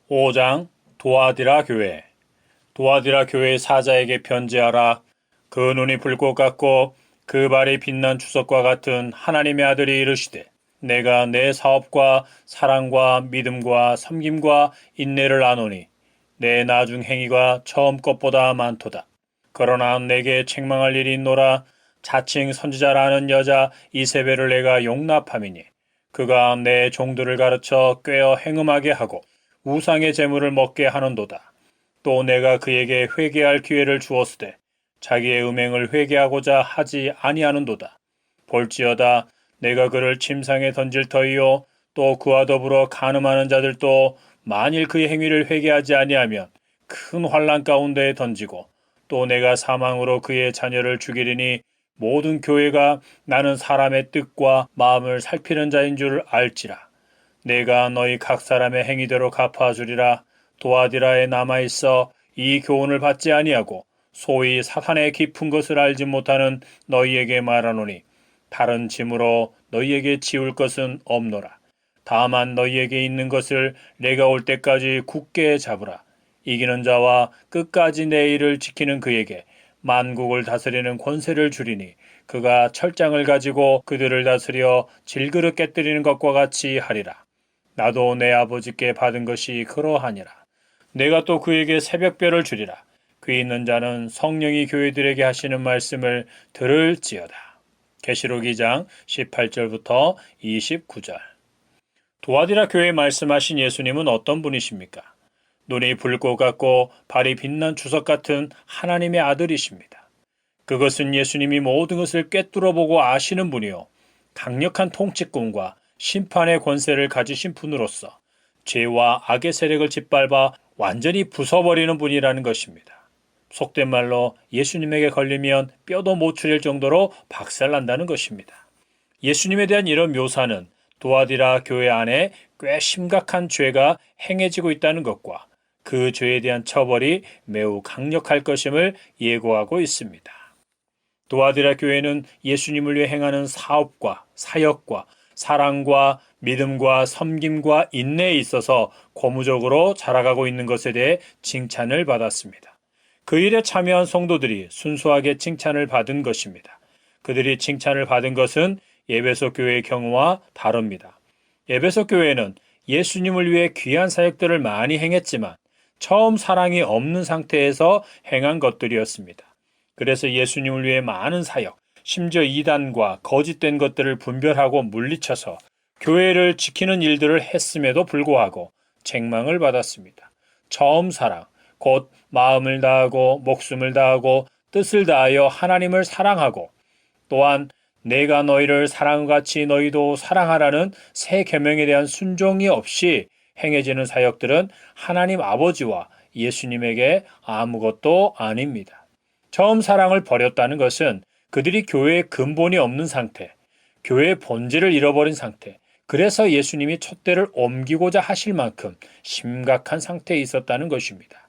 5장 도아디라 교회. 도아디라 교회 사자에게 편지하라. 그 눈이 불꽃 같고 그 발이 빛난 주석과 같은 하나님의 아들이 이르시되, 내가 내 사업과 사랑과 믿음과 섬김과 인내를 아노니 내 나중 행위가 처음 것보다 많도다. 그러나 내게 책망할 일이 있노라. 자칭 선지자라는 여자 이세벨을 내가 용납함이니 그가 내 종들을 가르쳐 꾀어 행음하게 하고 우상의 재물을 먹게 하는도다. 또 내가 그에게 회개할 기회를 주었으되 자기의 음행을 회개하고자 하지 아니하는도다. 볼지어다 내가 그를 침상에 던질 터이요 또 그와 더불어 간음하는 자들도 만일 그의 행위를 회개하지 아니하면 큰 환난 가운데에 던지고, 또 내가 사망으로 그의 자녀를 죽이리니 모든 교회가 나는 사람의 뜻과 마음을 살피는 자인 줄 알지라. 내가 너희 각 사람의 행위대로 갚아주리라. 도아디라에 남아있어 이 교훈을 받지 아니하고 소위 사탄의 깊은 것을 알지 못하는 너희에게 말하노니 다른 짐으로 너희에게 지울 것은 없노라. 다만 너희에게 있는 것을 내가 올 때까지 굳게 잡으라. 이기는 자와 끝까지 내 일을 지키는 그에게 만국을 다스리는 권세를 주리니 그가 철장을 가지고 그들을 다스려 질그릇 깨뜨리는 것과 같이 하리라. 나도 내 아버지께 받은 것이 그러하니라. 내가 또 그에게 새벽별을 주리라. 귀 있는 자는 성령이 교회들에게 하시는 말씀을 들을지어다. 계시록 2장 18절부터 29절. 도아디라 교회에 말씀하신 예수님은 어떤 분이십니까? 눈이 불꽃 같고 발이 빛난 주석 같은 하나님의 아들이십니다. 그것은 예수님이 모든 것을 꿰뚫어 보고 아시는 분이요 강력한 통치권과 심판의 권세를 가지신 분으로서 죄와 악의 세력을 짓밟아 완전히 부숴버리는 분이라는 것입니다. 속된 말로 예수님에게 걸리면 뼈도 못 추릴 정도로 박살난다는 것입니다. 예수님에 대한 이런 묘사는 도아디라 교회 안에 꽤 심각한 죄가 행해지고 있다는 것과 그 죄에 대한 처벌이 매우 강력할 것임을 예고하고 있습니다. 도아디라 교회는 예수님을 위해 행하는 사업과 사역과 사랑과 믿음과 섬김과 인내에 있어서 고무적으로 자라가고 있는 것에 대해 칭찬을 받았습니다. 그 일에 참여한 성도들이 순수하게 칭찬을 받은 것입니다. 그들이 칭찬을 받은 것은 에베소 교회의 경우와 다릅니다. 에베소 교회는 예수님을 위해 귀한 사역들을 많이 행했지만 처음 사랑이 없는 상태에서 행한 것들이었습니다. 그래서 예수님을 위해 많은 사역, 심지어 이단과 거짓된 것들을 분별하고 물리쳐서 교회를 지키는 일들을 했음에도 불구하고 책망을 받았습니다. 처음 사랑, 곧 마음을 다하고 목숨을 다하고 뜻을 다하여 하나님을 사랑하고 또한 내가 너희를 사랑과 같이 너희도 사랑하라는 새 계명에 대한 순종이 없이 행해지는 사역들은 하나님 아버지와 예수님에게 아무것도 아닙니다. 처음 사랑을 버렸다는 것은 그들이 교회의 근본이 없는 상태, 교회의 본질을 잃어버린 상태, 그래서 예수님이 촛대를 옮기고자 하실 만큼 심각한 상태에 있었다는 것입니다.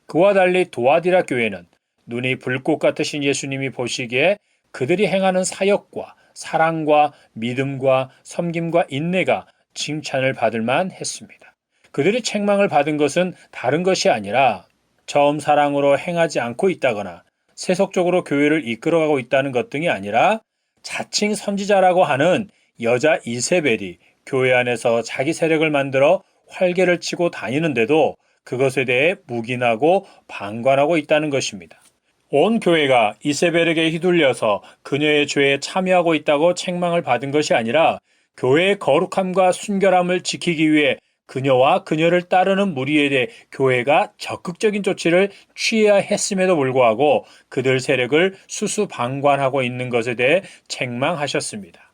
그와 달리 도아디라 교회는 눈이 불꽃 같으신 예수님이 보시기에 그들이 행하는 사역과 사랑과 믿음과 섬김과 인내가 칭찬을 받을 만했습니다. 그들이 책망을 받은 것은 다른 것이 아니라 처음 사랑으로 행하지 않고 있다거나 세속적으로 교회를 이끌어가고 있다는 것 등이 아니라 자칭 선지자라고 하는 여자 이세벨이 교회 안에서 자기 세력을 만들어 활개를 치고 다니는데도 그것에 대해 묵인하고 방관하고 있다는 것입니다. 온 교회가 이세벨에게 휘둘려서 그녀의 죄에 참여하고 있다고 책망을 받은 것이 아니라 교회의 거룩함과 순결함을 지키기 위해 그녀와 그녀를 따르는 무리에 대해 교회가 적극적인 조치를 취해야 했음에도 불구하고 그들 세력을 수수방관하고 있는 것에 대해 책망하셨습니다.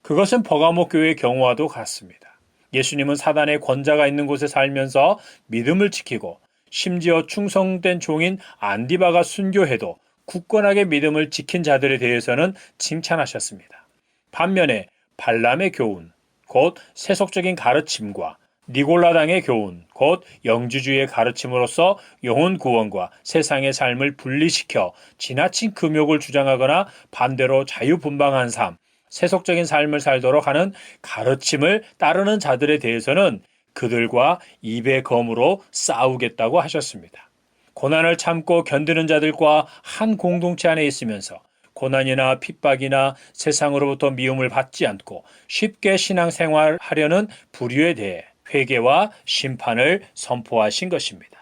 그것은 버가모 교회의 경우와도 같습니다. 예수님은 사단의 권자가 있는 곳에 살면서 믿음을 지키고 심지어 충성된 종인 안디바가 순교해도 굳건하게 믿음을 지킨 자들에 대해서는 칭찬하셨습니다. 반면에 발람의 교훈, 곧 세속적인 가르침과 니골라당의 교훈, 곧 영주주의의 가르침으로써 영혼 구원과 세상의 삶을 분리시켜 지나친 금욕을 주장하거나 반대로 자유분방한 삶, 세속적인 삶을 살도록 하는 가르침을 따르는 자들에 대해서는 그들과 입의 검으로 싸우겠다고 하셨습니다. 고난을 참고 견디는 자들과 한 공동체 안에 있으면서 고난이나 핍박이나 세상으로부터 미움을 받지 않고 쉽게 신앙생활하려는 부류에 대해 회개와 심판을 선포하신 것입니다.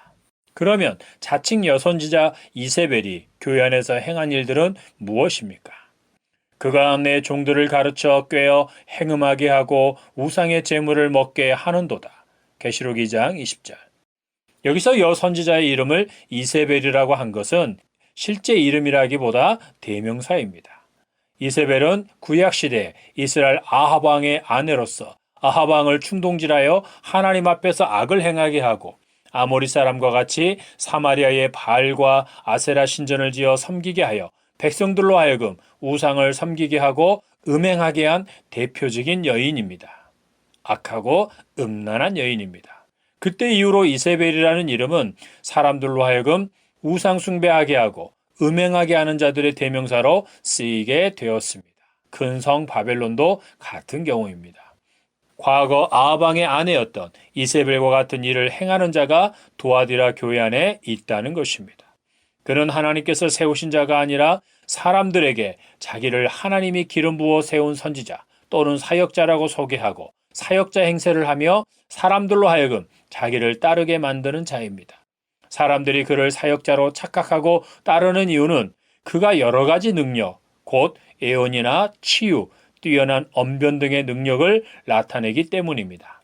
그러면 자칭 여선지자 이세벨이 교회 안에서 행한 일들은 무엇입니까? 그가 내 종들을 가르쳐 꿰어 행음하게 하고 우상의 제물을 먹게 하는도다. 계시록 2장 20절. 여기서 여선지자의 이름을 이세벨이라고 한 것은 실제 이름이라기보다 대명사입니다. 이세벨은 구약시대 이스라엘 아합 왕의 아내로서 아합 왕을 충동질하여 하나님 앞에서 악을 행하게 하고 아모리 사람과 같이 사마리아의 바알과 아세라 신전을 지어 섬기게 하여 백성들로 하여금 우상을 섬기게 하고 음행하게 한 대표적인 여인입니다. 악하고 음란한 여인입니다. 그때 이후로 이세벨이라는 이름은 사람들로 하여금 우상 숭배하게 하고 음행하게 하는 자들의 대명사로 쓰이게 되었습니다. 큰 성 바벨론도 같은 경우입니다. 과거 아합 왕의 아내였던 이세벨과 같은 일을 행하는 자가 두아디라 교회 안에 있다는 것입니다. 그는 하나님께서 세우신 자가 아니라 사람들에게 자기를 하나님이 기름 부어 세운 선지자 또는 사역자라고 소개하고 사역자 행세를 하며 사람들로 하여금 자기를 따르게 만드는 자입니다. 사람들이 그를 사역자로 착각하고 따르는 이유는 그가 여러 가지 능력, 곧 예언이나 치유, 뛰어난 언변 등의 능력을 나타내기 때문입니다.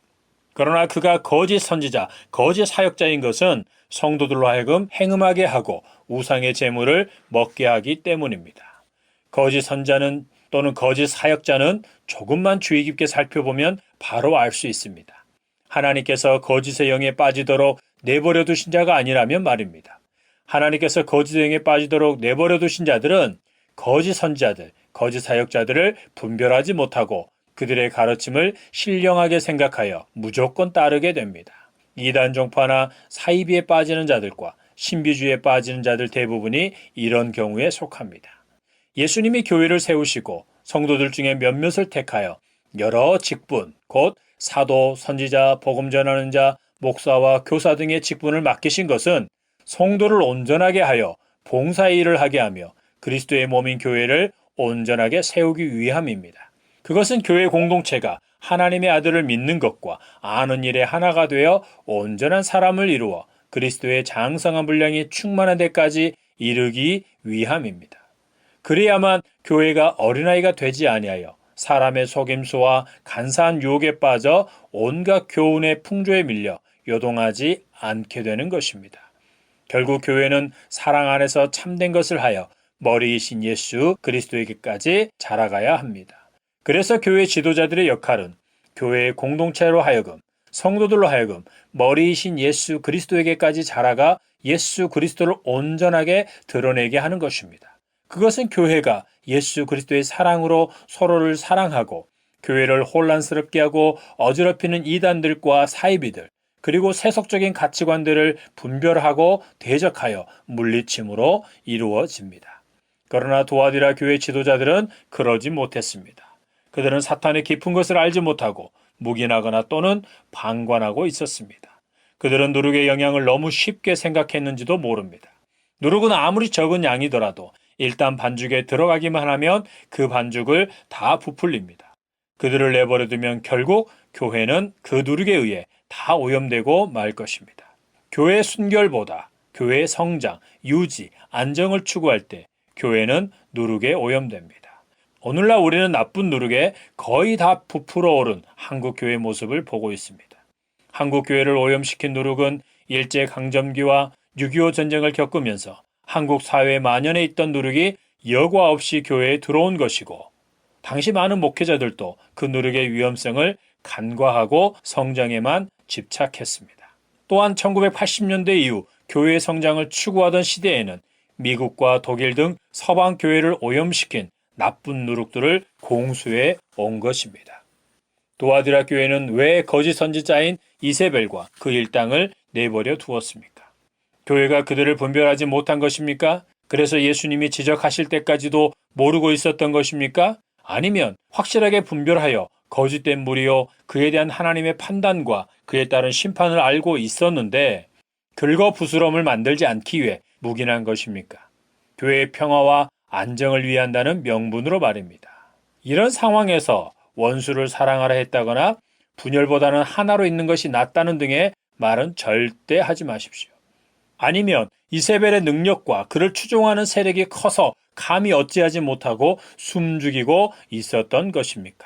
그러나 그가 거짓 선지자, 거짓 사역자인 것은 성도들로 하여금 행음하게 하고 우상의 제물을 먹게 하기 때문입니다. 거짓 선자는 또는 거짓 사역자는 조금만 주의 깊게 살펴보면 바로 알 수 있습니다. 하나님께서 거짓의 영에 빠지도록 내버려 두신 자가 아니라면 말입니다. 하나님께서 거짓의 영에 빠지도록 내버려 두신 자들은 거짓 선지자들, 거짓 사역자들을 분별하지 못하고 그들의 가르침을 신령하게 생각하여 무조건 따르게 됩니다. 이단 종파나 사이비에 빠지는 자들과 신비주의에 빠지는 자들 대부분이 이런 경우에 속합니다. 예수님이 교회를 세우시고 성도들 중에 몇몇을 택하여 여러 직분, 곧 사도, 선지자, 복음 전하는 자, 목사와 교사 등의 직분을 맡기신 것은 성도를 온전하게 하여 봉사의 일을 하게 하며 그리스도의 몸인 교회를 온전하게 세우기 위함입니다. 그것은 교회 공동체가 하나님의 아들을 믿는 것과 아는 일에 하나가 되어 온전한 사람을 이루어 그리스도의 장성한 분량이 충만한 데까지 이르기 위함입니다. 그래야만 교회가 어린아이가 되지 아니하여 사람의 속임수와 간사한 유혹에 빠져 온갖 교훈의 풍조에 밀려 요동하지 않게 되는 것입니다. 결국 교회는 사랑 안에서 참된 것을 하여 머리이신 예수 그리스도에게까지 자라가야 합니다. 그래서 교회 지도자들의 역할은 교회의 공동체로 하여금 성도들로 하여금 머리이신 예수 그리스도에게까지 자라가 예수 그리스도를 온전하게 드러내게 하는 것입니다. 그것은 교회가 예수 그리스도의 사랑으로 서로를 사랑하고 교회를 혼란스럽게 하고 어지럽히는 이단들과 사이비들 그리고 세속적인 가치관들을 분별하고 대적하여 물리침으로 이루어집니다. 그러나 두아디라 교회 지도자들은 그러지 못했습니다. 그들은 사탄의 깊은 것을 알지 못하고 묵인하거나 또는 방관하고 있었습니다. 그들은 누룩의 영향을 너무 쉽게 생각했는지도 모릅니다. 누룩은 아무리 적은 양이더라도 일단 반죽에 들어가기만 하면 그 반죽을 다 부풀립니다. 그들을 내버려두면 결국 교회는 그 누룩에 의해 다 오염되고 말 것입니다. 교회의 순결보다 교회의 성장, 유지, 안정을 추구할 때 교회는 누룩에 오염됩니다. 오늘날 우리는 나쁜 누룩에 거의 다 부풀어 오른 한국 교회의 모습을 보고 있습니다. 한국 교회를 오염시킨 누룩은 일제강점기와 6.25 전쟁을 겪으면서 한국 사회에 만연해 있던 누룩이 여과 없이 교회에 들어온 것이고 당시 많은 목회자들도 그 누룩의 위험성을 간과하고 성장에만 집착했습니다. 또한 1980년대 이후 교회의 성장을 추구하던 시대에는 미국과 독일 등 서방 교회를 오염시킨 나쁜 누룩들을 공수해 온 것입니다. 두아디라 교회는 왜 거짓 선지자인 이세벨과 그 일당을 내버려 두었습니까? 교회가 그들을 분별하지 못한 것입니까? 그래서 예수님이 지적하실 때까지도 모르고 있었던 것입니까? 아니면 확실하게 분별하여 거짓된 무리요 그에 대한 하나님의 판단과 그에 따른 심판을 알고 있었는데 긁어 부스럼을 만들지 않기 위해 묵인한 것입니까? 교회의 평화와 안정을 위한다는 명분으로 말입니다. 이런 상황에서 원수를 사랑하라 했다거나 분열보다는 하나로 있는 것이 낫다는 등의 말은 절대 하지 마십시오. 아니면 이세벨의 능력과 그를 추종하는 세력이 커서 감히 어찌하지 못하고 숨죽이고 있었던 것입니까?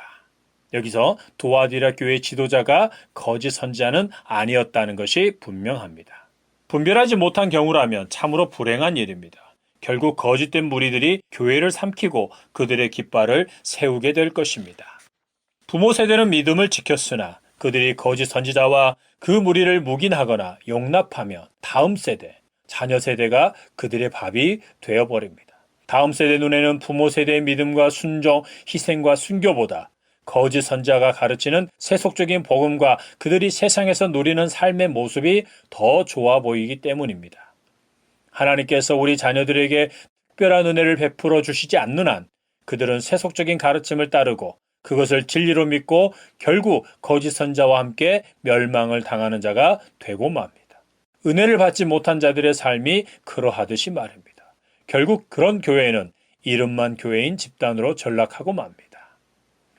여기서 도아디라 교회 지도자가 거짓 선지자는 아니었다는 것이 분명합니다. 분별하지 못한 경우라면 참으로 불행한 일입니다. 결국 거짓된 무리들이 교회를 삼키고 그들의 깃발을 세우게 될 것입니다. 부모 세대는 믿음을 지켰으나 그들이 거짓 선지자와 그 무리를 묵인하거나 용납하면 다음 세대, 자녀 세대가 그들의 밥이 되어버립니다. 다음 세대 눈에는 부모 세대의 믿음과 순종, 희생과 순교보다 거짓 선지자가 가르치는 세속적인 복음과 그들이 세상에서 누리는 삶의 모습이 더 좋아 보이기 때문입니다. 하나님께서 우리 자녀들에게 특별한 은혜를 베풀어 주시지 않는 한 그들은 세속적인 가르침을 따르고 그것을 진리로 믿고 결국 거짓 선자와 함께 멸망을 당하는 자가 되고 맙니다. 은혜를 받지 못한 자들의 삶이 그러하듯이 말입니다. 결국 그런 교회는 이름만 교회인 집단으로 전락하고 맙니다.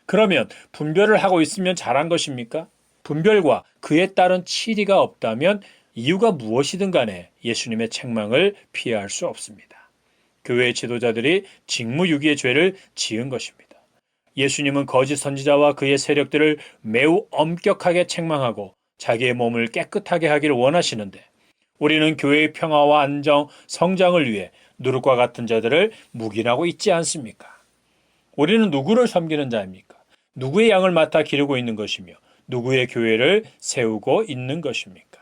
그러면 분별을 하고 있으면 잘한 것입니까? 분별과 그에 따른 치리가 없다면 이유가 무엇이든 간에 예수님의 책망을 피할 수 없습니다. 교회의 지도자들이 직무유기의 죄를 지은 것입니다. 예수님은 거짓 선지자와 그의 세력들을 매우 엄격하게 책망하고 자기의 몸을 깨끗하게 하기를 원하시는데 우리는 교회의 평화와 안정, 성장을 위해 누룩과 같은 자들을 묵인하고 있지 않습니까? 우리는 누구를 섬기는 자입니까? 누구의 양을 맡아 기르고 있는 것이며 누구의 교회를 세우고 있는 것입니까?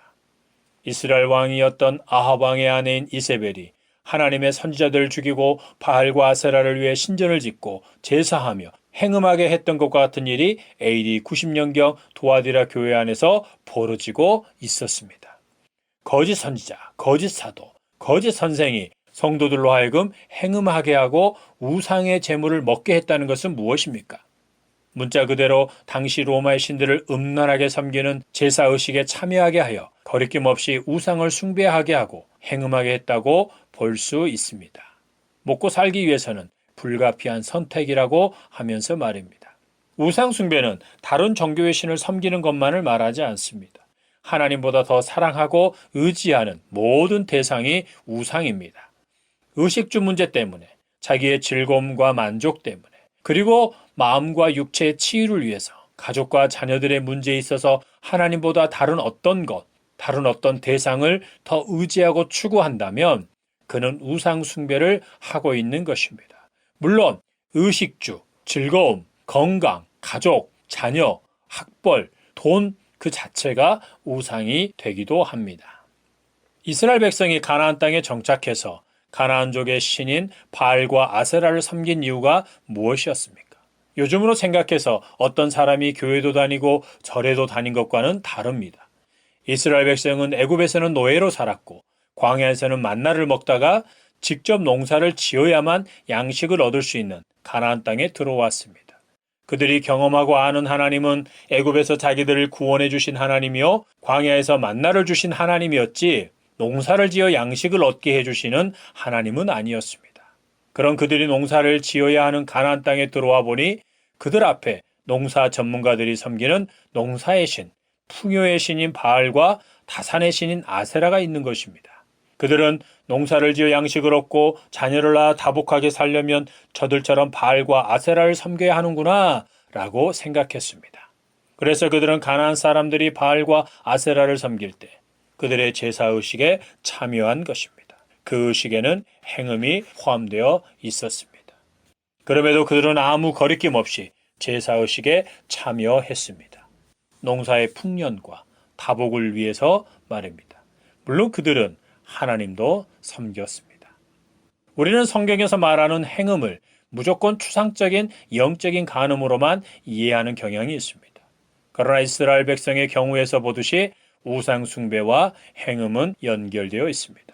이스라엘 왕이었던 아합 왕의 아내인 이세벨이 하나님의 선지자들을 죽이고 바알과 아세라를 위해 신전을 짓고 제사하며 행음하게 했던 것과 같은 일이 AD 90년경 도아디라 교회 안에서 벌어지고 있었습니다. 거짓 선지자, 거짓 사도, 거짓 선생이 성도들로 하여금 행음하게 하고 우상의 제물을 먹게 했다는 것은 무엇입니까? 문자 그대로 당시 로마의 신들을 음란하게 섬기는 제사의식에 참여하게 하여 거리낌 없이 우상을 숭배하게 하고 행음하게 했다고 볼 수 있습니다. 먹고 살기 위해서는 불가피한 선택이라고 하면서 말입니다. 우상 숭배는 다른 종교의 신을 섬기는 것만을 말하지 않습니다. 하나님보다 더 사랑하고 의지하는 모든 대상이 우상입니다. 의식주 문제 때문에, 자기의 즐거움과 만족 때문에, 그리고 마음과 육체의 치유를 위해서 가족과 자녀들의 문제에 있어서 하나님보다 다른 어떤 것, 다른 어떤 대상을 더 의지하고 추구한다면 그는 우상 숭배를 하고 있는 것입니다. 물론 의식주, 즐거움, 건강, 가족, 자녀, 학벌, 돈 그 자체가 우상이 되기도 합니다. 이스라엘 백성이 가나안 땅에 정착해서 가나안족의 신인 바알과 아세라를 섬긴 이유가 무엇이었습니까? 요즘으로 생각해서 어떤 사람이 교회도 다니고 절에도 다닌 것과는 다릅니다. 이스라엘 백성은 애굽에서는 노예로 살았고 광야에서는 만나를 먹다가 직접 농사를 지어야만 양식을 얻을 수 있는 가나안 땅에 들어왔습니다. 그들이 경험하고 아는 하나님은 애굽에서 자기들을 구원해 주신 하나님이요 광야에서 만나를 주신 하나님이었지 농사를 지어 양식을 얻게 해주시는 하나님은 아니었습니다. 그런 그들이 농사를 지어야 하는 가나안 땅에 들어와 보니 그들 앞에 농사 전문가들이 섬기는 농사의 신, 풍요의 신인 바알과 다산의 신인 아세라가 있는 것입니다. 그들은 농사를 지어 양식을 얻고 자녀를 낳아 다복하게 살려면 저들처럼 바알과 아세라를 섬겨야 하는구나 라고 생각했습니다. 그래서 그들은 가나안 사람들이 바알과 아세라를 섬길 때 그들의 제사의식에 참여한 것입니다. 그 의식에는 행음이 포함되어 있었습니다. 그럼에도 그들은 아무 거리낌 없이 제사의식에 참여했습니다. 농사의 풍년과 다복을 위해서 말입니다. 물론 그들은 하나님도 섬겼습니다. 우리는 성경에서 말하는 행음을 무조건 추상적인 영적인 간음으로만 이해하는 경향이 있습니다. 그러나 이스라엘 백성의 경우에서 보듯이 우상 숭배와 행음은 연결되어 있습니다.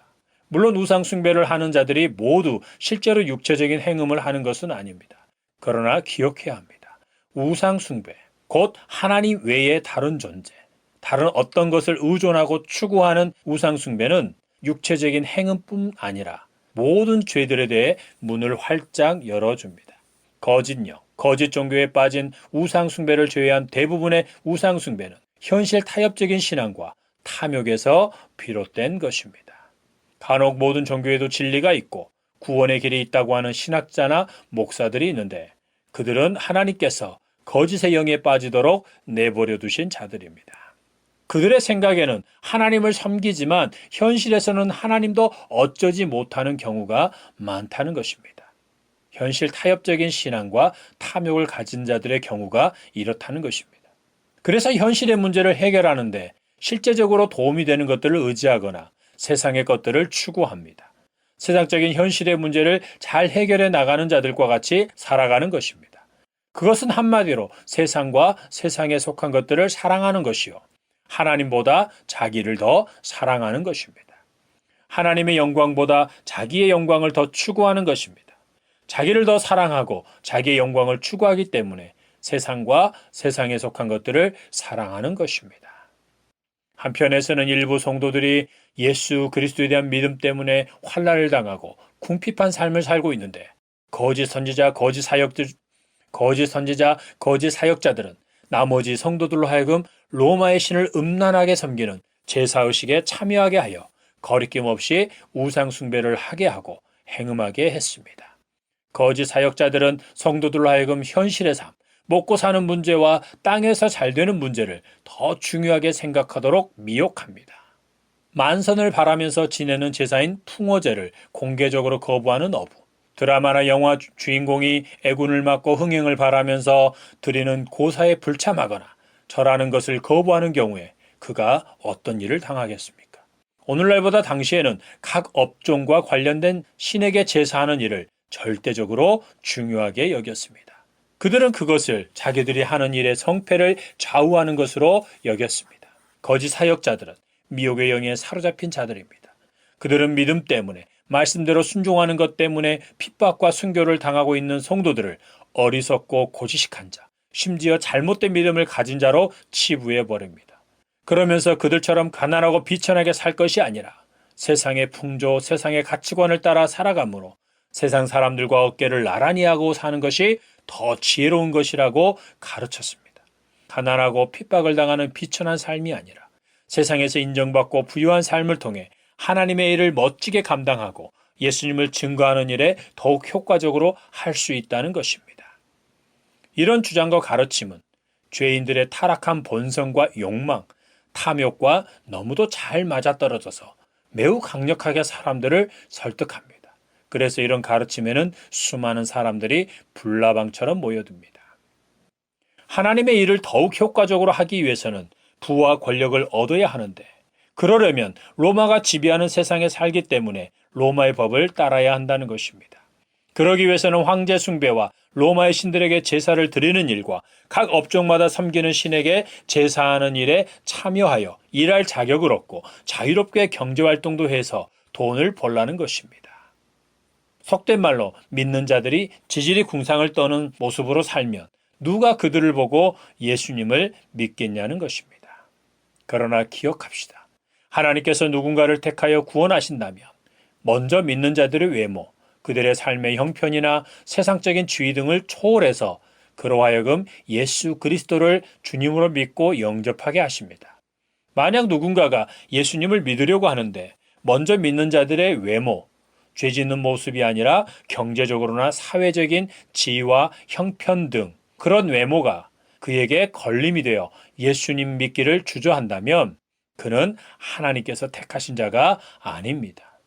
물론 우상 숭배를 하는 자들이 모두 실제로 육체적인 행음을 하는 것은 아닙니다. 그러나 기억해야 합니다. 우상 숭배, 곧 하나님 외의 다른 존재, 다른 어떤 것을 의존하고 추구하는 우상숭배는 육체적인 행음뿐 아니라 모든 죄들에 대해 문을 활짝 열어줍니다. 거짓요, 거짓 종교에 빠진 우상숭배를 제외한 대부분의 우상숭배는 현실 타협적인 신앙과 탐욕에서 비롯된 것입니다. 간혹 모든 종교에도 진리가 있고 구원의 길이 있다고 하는 신학자나 목사들이 있는데 그들은 하나님께서 거짓의 영에 빠지도록 내버려 두신 자들입니다. 그들의 생각에는 하나님을 섬기지만 현실에서는 하나님도 어쩌지 못하는 경우가 많다는 것입니다. 현실 타협적인 신앙과 탐욕을 가진 자들의 경우가 이렇다는 것입니다. 그래서 현실의 문제를 해결하는데 실제적으로 도움이 되는 것들을 의지하거나 세상의 것들을 추구합니다. 세상적인 현실의 문제를 잘 해결해 나가는 자들과 같이 살아가는 것입니다. 그것은 한마디로 세상과 세상에 속한 것들을 사랑하는 것이요, 하나님보다 자기를 더 사랑하는 것입니다. 하나님의 영광보다 자기의 영광을 더 추구하는 것입니다. 자기를 더 사랑하고 자기의 영광을 추구하기 때문에 세상과 세상에 속한 것들을 사랑하는 것입니다. 한편에서는 일부 성도들이 예수 그리스도에 대한 믿음 때문에 환난을 당하고 궁핍한 삶을 살고 있는데 거짓 선지자, 거짓 사역자들은 나머지 성도들로 하여금 로마의 신을 음란하게 섬기는 제사의식에 참여하게 하여 거리낌 없이 우상 숭배를 하게 하고 행음하게 했습니다. 거짓 사역자들은 성도들로 하여금 현실의 삶, 먹고 사는 문제와 땅에서 잘 되는 문제를 더 중요하게 생각하도록 미혹합니다. 만선을 바라면서 지내는 제사인 풍어제를 공개적으로 거부하는 어부, 드라마나 영화 주인공이 애군을 맞고 흥행을 바라면서 드리는 고사에 불참하거나 절하는 것을 거부하는 경우에 그가 어떤 일을 당하겠습니까? 오늘날보다 당시에는 각 업종과 관련된 신에게 제사하는 일을 절대적으로 중요하게 여겼습니다. 그들은 그것을 자기들이 하는 일의 성패를 좌우하는 것으로 여겼습니다. 거짓 사역자들은 미혹의 영에 사로잡힌 자들입니다. 그들은 믿음 때문에 말씀대로 순종하는 것 때문에 핍박과 순교를 당하고 있는 성도들을 어리석고 고지식한 자, 심지어 잘못된 믿음을 가진 자로 치부해 버립니다. 그러면서 그들처럼 가난하고 비천하게 살 것이 아니라 세상의 풍조, 세상의 가치관을 따라 살아가므로 세상 사람들과 어깨를 나란히 하고 사는 것이 더 지혜로운 것이라고 가르쳤습니다. 가난하고 핍박을 당하는 비천한 삶이 아니라 세상에서 인정받고 부유한 삶을 통해 하나님의 일을 멋지게 감당하고 예수님을 증거하는 일에 더욱 효과적으로 할 수 있다는 것입니다. 이런 주장과 가르침은 죄인들의 타락한 본성과 욕망, 탐욕과 너무도 잘 맞아떨어져서 매우 강력하게 사람들을 설득합니다. 그래서 이런 가르침에는 수많은 사람들이 불나방처럼 모여듭니다. 하나님의 일을 더욱 효과적으로 하기 위해서는 부와 권력을 얻어야 하는데 그러려면 로마가 지배하는 세상에 살기 때문에 로마의 법을 따라야 한다는 것입니다. 그러기 위해서는 황제 숭배와 로마의 신들에게 제사를 드리는 일과 각 업종마다 섬기는 신에게 제사하는 일에 참여하여 일할 자격을 얻고 자유롭게 경제활동도 해서 돈을 벌라는 것입니다. 속된 말로 믿는 자들이 지질이 궁상을 떠는 모습으로 살면 누가 그들을 보고 예수님을 믿겠냐는 것입니다. 그러나 기억합시다. 하나님께서 누군가를 택하여 구원하신다면 먼저 믿는 자들의 외모, 그들의 삶의 형편이나 세상적인 지위 등을 초월해서 그로 하여금 예수 그리스도를 주님으로 믿고 영접하게 하십니다. 만약 누군가가 예수님을 믿으려고 하는데 먼저 믿는 자들의 외모, 죄 짓는 모습이 아니라 경제적으로나 사회적인 지위와 형편 등 그런 외모가 그에게 걸림이 되어 예수님 믿기를 주저한다면 그는 하나님께서 택하신 자가 아닙니다.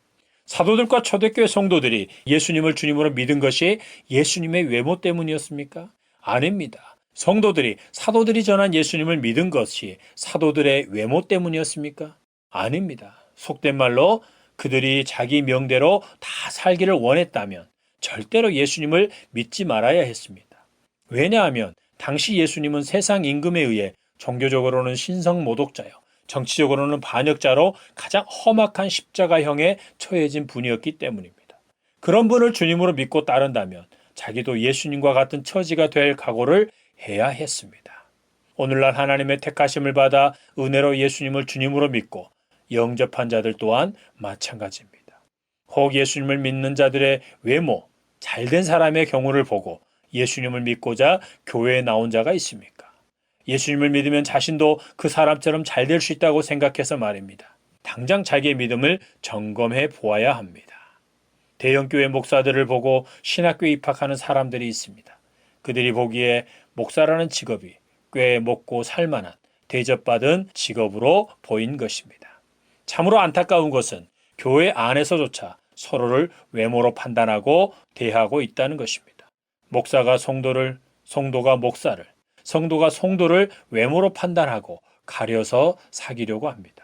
사도들과 초대교회 성도들이 예수님을 주님으로 믿은 것이 예수님의 외모 때문이었습니까? 아닙니다. 성도들이 사도들이 전한 예수님을 믿은 것이 사도들의 외모 때문이었습니까? 아닙니다. 속된 말로 그들이 자기 명대로 다 살기를 원했다면 절대로 예수님을 믿지 말아야 했습니다. 왜냐하면 당시 예수님은 세상 임금에 의해 종교적으로는 신성모독자요, 정치적으로는 반역자로 가장 험악한 십자가형에 처해진 분이었기 때문입니다. 그런 분을 주님으로 믿고 따른다면 자기도 예수님과 같은 처지가 될 각오를 해야 했습니다. 오늘날 하나님의 택하심을 받아 은혜로 예수님을 주님으로 믿고 영접한 자들 또한 마찬가지입니다. 혹 예수님을 믿는 자들의 외모, 잘된 사람의 경우를 보고 예수님을 믿고자 교회에 나온 자가 있습니까? 예수님을 믿으면 자신도 그 사람처럼 잘 될 수 있다고 생각해서 말입니다. 당장 자기의 믿음을 점검해 보아야 합니다. 대형교회 목사들을 보고 신학교에 입학하는 사람들이 있습니다. 그들이 보기에 목사라는 직업이 꽤 먹고 살만한 대접받은 직업으로 보인 것입니다. 참으로 안타까운 것은 교회 안에서조차 서로를 외모로 판단하고 대하고 있다는 것입니다. 목사가 성도를, 성도가 목사를, 성도가 성도를 외모로 판단하고 가려서 사귀려고 합니다.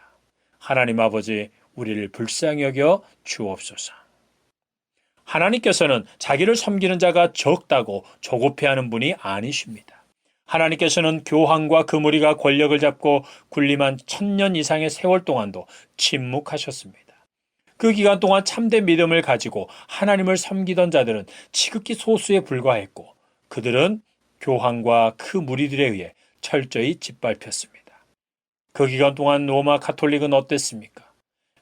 하나님 아버지, 우리를 불쌍히 여겨 주옵소서. 하나님께서는 자기를 섬기는 자가 적다고 조급해하는 분이 아니십니다. 하나님께서는 교황과 그 무리가 권력을 잡고 군림한 1000년 이상의 세월 동안도 침묵하셨습니다. 그 기간 동안 참된 믿음을 가지고 하나님을 섬기던 자들은 지극히 소수에 불과했고 그들은 교황과 그 무리들에 의해 철저히 짓밟혔습니다. 그 기간 동안 로마 가톨릭은 어땠습니까?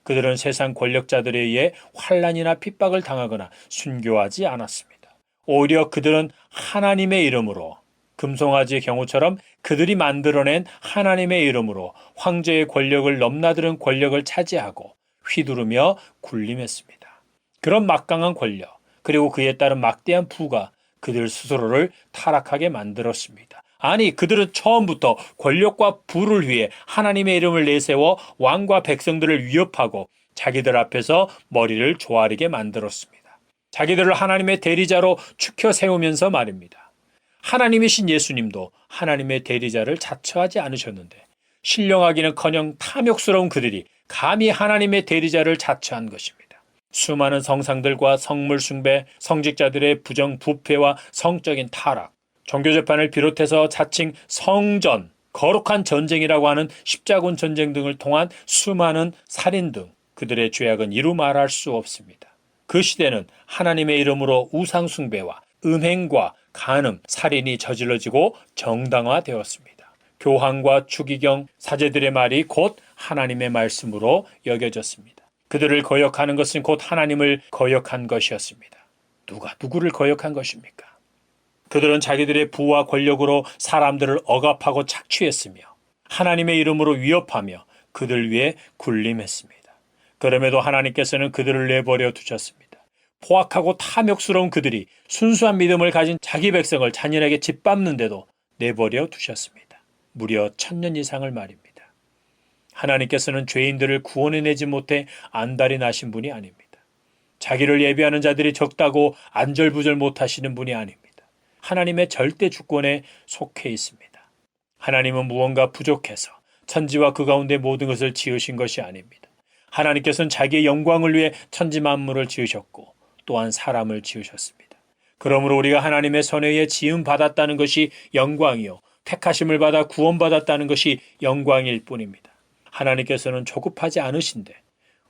그들은 세상 권력자들에 의해 환난이나 핍박을 당하거나 순교하지 않았습니다. 오히려 그들은 하나님의 이름으로, 금송아지의 경우처럼 그들이 만들어낸 하나님의 이름으로 황제의 권력을 넘나드는 권력을 차지하고 휘두르며 군림했습니다. 그런 막강한 권력, 그리고 그에 따른 막대한 부가 그들 스스로를 타락하게 만들었습니다. 아니, 그들은 처음부터 권력과 부를 위해 하나님의 이름을 내세워 왕과 백성들을 위협하고 자기들 앞에서 머리를 조아리게 만들었습니다. 자기들을 하나님의 대리자로 추켜 세우면서 말입니다. 하나님이신 예수님도 하나님의 대리자를 자처하지 않으셨는데 신령하기는커녕 탐욕스러운 그들이 감히 하나님의 대리자를 자처한 것입니다. 수많은 성상들과 성물 숭배, 성직자들의 부정부패와 성적인 타락, 종교재판을 비롯해서 자칭 성전, 거룩한 전쟁이라고 하는 십자군 전쟁 등을 통한 수많은 살인 등 그들의 죄악은 이루 말할 수 없습니다. 그 시대는 하나님의 이름으로 우상 숭배와 음행과 간음, 살인이 저질러지고 정당화되었습니다. 교황과 추기경, 사제들의 말이 곧 하나님의 말씀으로 여겨졌습니다. 그들을 거역하는 것은 곧 하나님을 거역한 것이었습니다. 누가 누구를 거역한 것입니까? 그들은 자기들의 부와 권력으로 사람들을 억압하고 착취했으며 하나님의 이름으로 위협하며 그들 위해 군림했습니다. 그럼에도 하나님께서는 그들을 내버려 두셨습니다. 포악하고 탐욕스러운 그들이 순수한 믿음을 가진 자기 백성을 잔인하게 짓밟는데도 내버려 두셨습니다. 무려 1000년 이상을 말입니다. 하나님께서는 죄인들을 구원해내지 못해 안달이 나신 분이 아닙니다. 자기를 예비하는 자들이 적다고 안절부절 못하시는 분이 아닙니다. 하나님의 절대 주권에 속해 있습니다. 하나님은 무언가 부족해서 천지와 그 가운데 모든 것을 지으신 것이 아닙니다. 하나님께서는 자기의 영광을 위해 천지 만물을 지으셨고 또한 사람을 지으셨습니다. 그러므로 우리가 하나님의 손에 의해 지음 받았다는 것이 영광이요 택하심을 받아 구원받았다는 것이 영광일 뿐입니다. 하나님께서는 조급하지 않으신데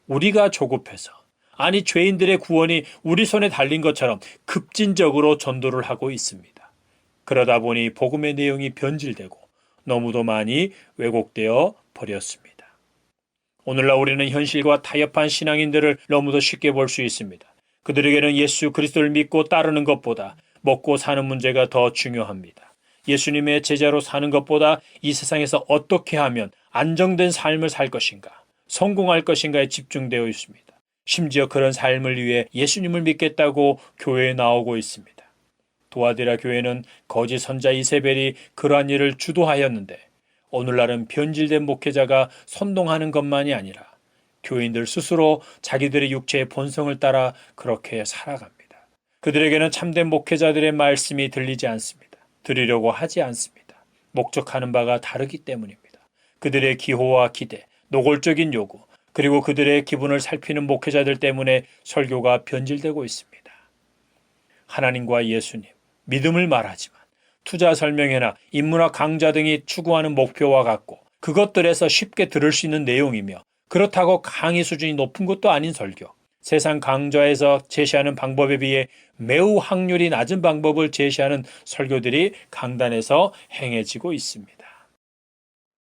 우리가 조급해서, 아니 죄인들의 구원이 우리 손에 달린 것처럼 급진적으로 전도를 하고 있습니다. 그러다 보니 복음의 내용이 변질되고 너무도 많이 왜곡되어 버렸습니다. 오늘날 우리는 현실과 타협한 신앙인들을 너무도 쉽게 볼 수 있습니다. 그들에게는 예수 그리스도를 믿고 따르는 것보다 먹고 사는 문제가 더 중요합니다. 예수님의 제자로 사는 것보다 이 세상에서 어떻게 하면 안정된 삶을 살 것인가, 성공할 것인가에 집중되어 있습니다. 심지어 그런 삶을 위해 예수님을 믿겠다고 교회에 나오고 있습니다. 도아디라 교회는 거짓 선자 이세벨이 그러한 일을 주도하였는데 오늘날은 변질된 목회자가 선동하는 것만이 아니라 교인들 스스로 자기들의 육체의 본성을 따라 그렇게 살아갑니다. 그들에게는 참된 목회자들의 말씀이 들리지 않습니다. 들으려고 하지 않습니다. 목적하는 바가 다르기 때문입니다. 그들의 기호와 기대, 노골적인 요구, 그리고 그들의 기분을 살피는 목회자들 때문에 설교가 변질되고 있습니다. 하나님과 예수님, 믿음을 말하지만 투자 설명회나 인문학 강좌 등이 추구하는 목표와 같고 그것들에서 쉽게 들을 수 있는 내용이며 그렇다고 강의 수준이 높은 것도 아닌 설교, 세상 강좌에서 제시하는 방법에 비해 매우 확률이 낮은 방법을 제시하는 설교들이 강단에서 행해지고 있습니다.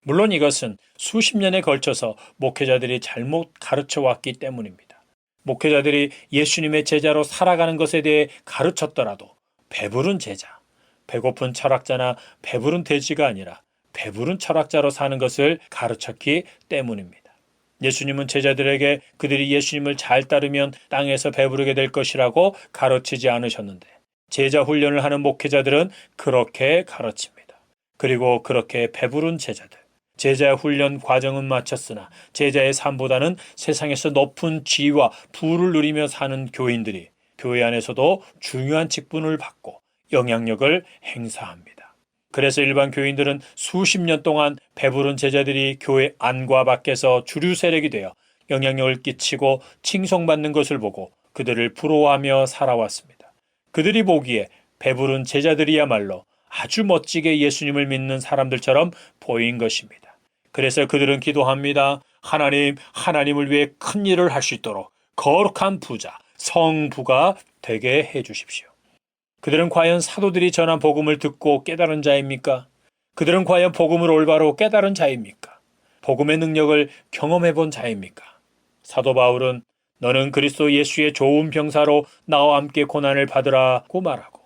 물론 이것은 수십 년에 걸쳐서 목회자들이 잘못 가르쳐 왔기 때문입니다. 목회자들이 예수님의 제자로 살아가는 것에 대해 가르쳤더라도 배부른 제자, 배고픈 철학자나 배부른 돼지가 아니라 배부른 철학자로 사는 것을 가르쳤기 때문입니다. 예수님은 제자들에게 그들이 예수님을 잘 따르면 땅에서 배부르게 될 것이라고 가르치지 않으셨는데 제자 훈련을 하는 목회자들은 그렇게 가르칩니다. 그리고 그렇게 배부른 제자들, 제자 훈련 과정은 마쳤으나 제자의 삶보다는 세상에서 높은 지위와 부를 누리며 사는 교인들이 교회 안에서도 중요한 직분을 받고 영향력을 행사합니다. 그래서 일반 교인들은 수십 년 동안 배부른 제자들이 교회 안과 밖에서 주류 세력이 되어 영향력을 끼치고 칭송받는 것을 보고 그들을 부러워하며 살아왔습니다. 그들이 보기에 배부른 제자들이야말로 아주 멋지게 예수님을 믿는 사람들처럼 보인 것입니다. 그래서 그들은 기도합니다. 하나님을 위해 큰 일을 할 수 있도록 거룩한 부자, 성부가 되게 해 주십시오. 그들은 과연 사도들이 전한 복음을 듣고 깨달은 자입니까? 그들은 과연 복음을 올바로 깨달은 자입니까? 복음의 능력을 경험해 본 자입니까? 사도 바울은 너는 그리스도 예수의 좋은 병사로 나와 함께 고난을 받으라고 말하고